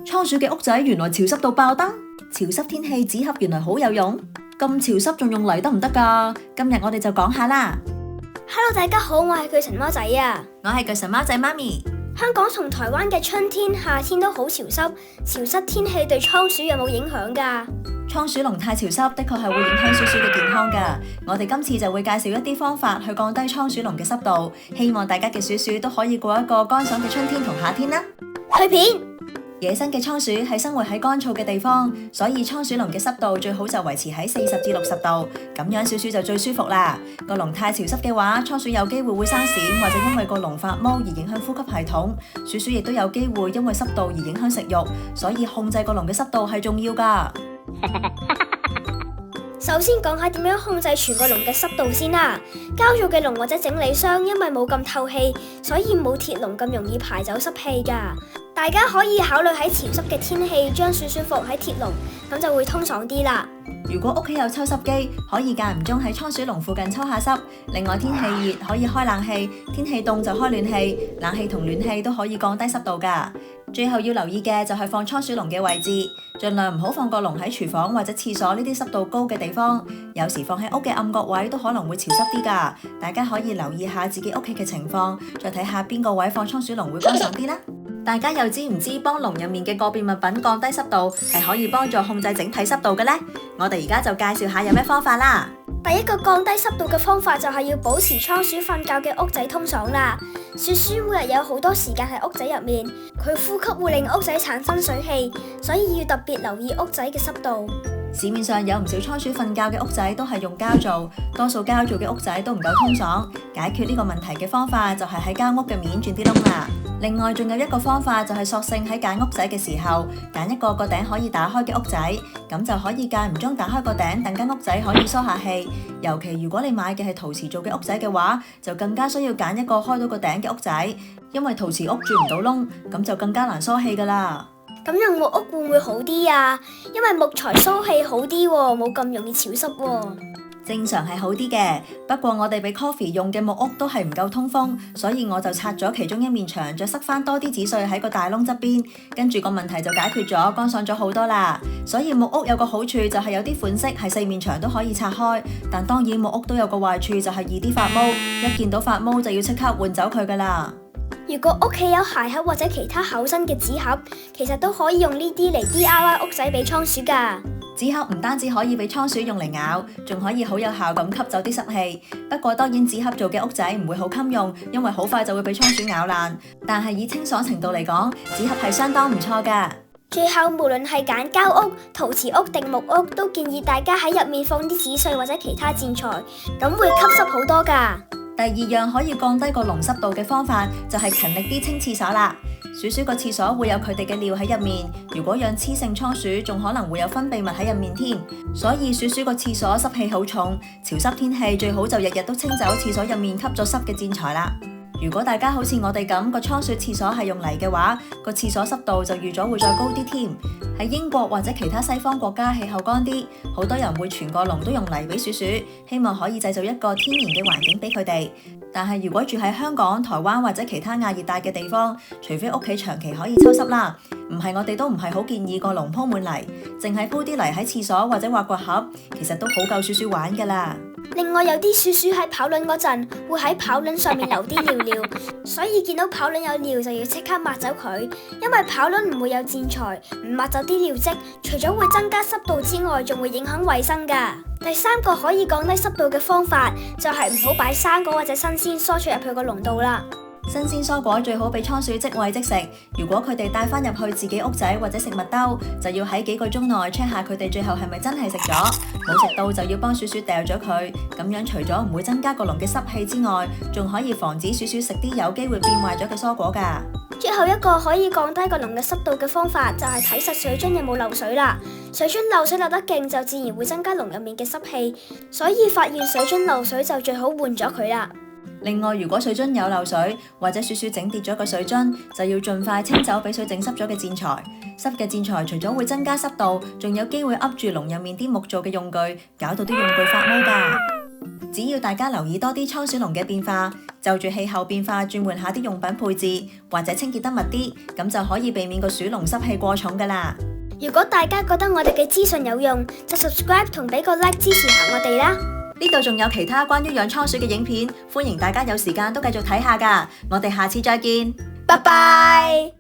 倉鼠嘅屋仔原來潮濕到爆燈，潮濕天氣紙盒原來好有用，咁潮濕仲用嚟得唔得㗎？今日我哋就講下啦。Hello， 大家好，我係巨神貓仔啊。我係巨神貓仔媽咪。香港同台灣嘅春天、夏天都好潮濕，潮濕天氣對倉鼠有冇影響㗎？倉鼠籠太潮濕，的確係會影響鼠鼠嘅健康㗎。我哋今次就會介紹一啲方法去降低倉鼠籠嘅濕度，希望大家嘅鼠鼠都可以過一個乾爽嘅春天同夏天啦。去片。野生嘅倉鼠係生活喺乾燥嘅地方，所以倉鼠籠嘅濕度最好就維持喺40至60度，咁樣鼠鼠就最舒服啦。個籠太潮濕嘅話，倉鼠有機會會生癬，或者因為個籠發毛而影響呼吸系統。鼠鼠亦都有機會因為濕度而影響食慾，所以控制個籠嘅濕度係重要㗎。首先講下點樣控制全個籠嘅濕度先啦。膠做嘅籠或者整理箱因為冇咁透氣，所以冇鐵籠咁容易排走濕氣㗎。大家可以考慮喺潮濕嘅天氣將鼠鼠放喺鐵籠，咁就會通爽啲啦。如果屋企有抽濕機，可以間唔中喺倉鼠籠附近抽下濕。另外天氣熱可以開冷氣，天氣凍就開暖氣，冷氣同暖氣都可以降低濕度㗎。最後要留意嘅就係放倉鼠籠嘅位置，盡量唔好放個籠喺廚房或者廁所呢啲濕度高嘅地方。有時放喺屋嘅暗角位都可能會潮濕啲㗎。大家可以留意下自己屋企嘅情況，再睇下邊個位放倉鼠籠會乾爽啲啦。大家又知唔知幫籠入面嘅個別物品降低濕度係可以幫助控制整體濕度嘅呢？我哋而家就介紹下有咩方法啦。第一個降低濕度嘅方法就係要保持倉鼠瞓覺嘅屋仔通爽啦。鼠鼠每日有好多時間喺屋仔入面，佢呼吸會令屋仔產生水氣，所以要特別留意屋仔嘅濕度。市面上有唔少倉鼠瞓覺嘅屋仔都係用膠做，多數膠做嘅屋仔都唔夠通爽。解決呢個問題嘅方法就係喺間屋嘅面鑽啲窿啦。另外仲有一個方法就係索性喺揀屋仔嘅時候揀一個個頂可以打開嘅屋仔，咁就可以間唔中打開個頂，等間屋仔可以疏下氣。尤其如果你買嘅係陶瓷做嘅屋仔嘅話，就更加需要揀一個開到個頂嘅屋仔，因為陶瓷屋鑽唔到窿，咁就更加難疏氣噶啦。咁用木屋會唔會好啲啊？因為木材疏氣好啲喎，冇咁容易潮濕喎。正常係好啲嘅，不過我哋俾 Coffee 用嘅木屋都係唔夠通風，所以我就拆咗其中一面牆，再塞翻多啲紙碎喺個大窿側邊，跟住個問題就解決咗，乾爽咗好多啦。所以木屋有個好處就係有啲款式係4面牆都可以拆開，但當然木屋都有個壞處就係易啲發毛，一見到發毛就要即刻換走佢噶啦。如果屋企有鞋盒或者其他厚身嘅紙盒，其實都可以用呢啲嚟 DIY 屋仔俾倉鼠㗎。紙盒唔單止可以俾倉鼠用嚟咬，仲可以好有效咁吸走啲濕氣。不過當然紙盒做嘅屋仔唔會好襟用，因為好快就會俾倉鼠咬爛。但係以清爽程度嚟講，紙盒係相當唔錯㗎。最後無論係揀膠屋、陶瓷屋定木屋，都建議大家喺入面放啲紙碎或者其他墊材，咁會吸濕好多㗎。第二樣可以降低個籠濕度嘅方法就係勤力啲清廁所啦。鼠鼠個廁所會有佢哋嘅尿喺入面，如果養雌性倉鼠仲可能會有分泌物喺入面添，所以鼠鼠個廁所濕氣好重，潮濕天氣最好就日日都清走廁所入面吸咗濕嘅墊材啦。如果大家好似我哋咁個倉鼠廁所係用泥嘅話，個廁所濕度就預咗會再高啲添。喺英國或者其他西方國家氣候乾啲，好多人會全個籠都用泥俾鼠鼠，希望可以製造一個天然嘅環境俾佢哋。但係如果住喺香港、台灣或者其他亞熱帶嘅地方，除非屋企長期可以抽濕啦，唔係我哋都唔係好建議個籠鋪滿泥，淨係鋪啲泥喺廁所或者挖掘盒，其實都好夠鼠鼠玩噶啦。另外有啲鼠鼠喺跑輪嗰陣會喺跑輪上面留啲尿，所以見到跑輪有尿就要即刻抹走佢，因為跑輪唔會有墊材，唔抹走啲尿漬，除咗會增加濕度之外，仲會影響衛生㗎。第三個可以降低濕度嘅方法就係唔好擺生果或者新鮮蔬菜入去個籠度啦。新鮮蔬果最好俾倉鼠即餵即食，如果佢哋帶返入去自己屋仔或者食物兜，就要喺幾個鐘內 check 下佢哋最後係咪真係食咗，冇食到就要幫鼠鼠掉咗佢，咁樣除咗唔會增加個籠嘅濕氣之外，仲可以防止鼠鼠食啲有機會變壞咗嘅蔬果㗎。最後一個可以降低個籠嘅濕度嘅方法就係睇實水樽有冇漏水啦。水樽漏水漏得勁就自然會增加籠入面嘅濕氣，所以發現水樽漏水就最好換咗佢啦。另外，如果水樽有漏水或者鼠鼠整跌咗個水樽，就要盡快清走俾水整濕咗嘅墊材。濕嘅墊材除咗會增加濕度，仲有機會噏住籠入面啲木做嘅用具，搞到啲用具發毛㗎。只要大家留意多啲倉鼠籠嘅變化，就住氣候變化轉換下啲用品配置，或者清潔得密啲，咁就可以避免個鼠籠濕氣過重噶啦。如果大家覺得我哋嘅資訊有用，就 subscribe 同俾個 like 支持下我哋啦。呢度仲有其他關於養倉鼠嘅影片，歡迎大家有時間都繼續睇下噶。我哋下次再見，拜拜。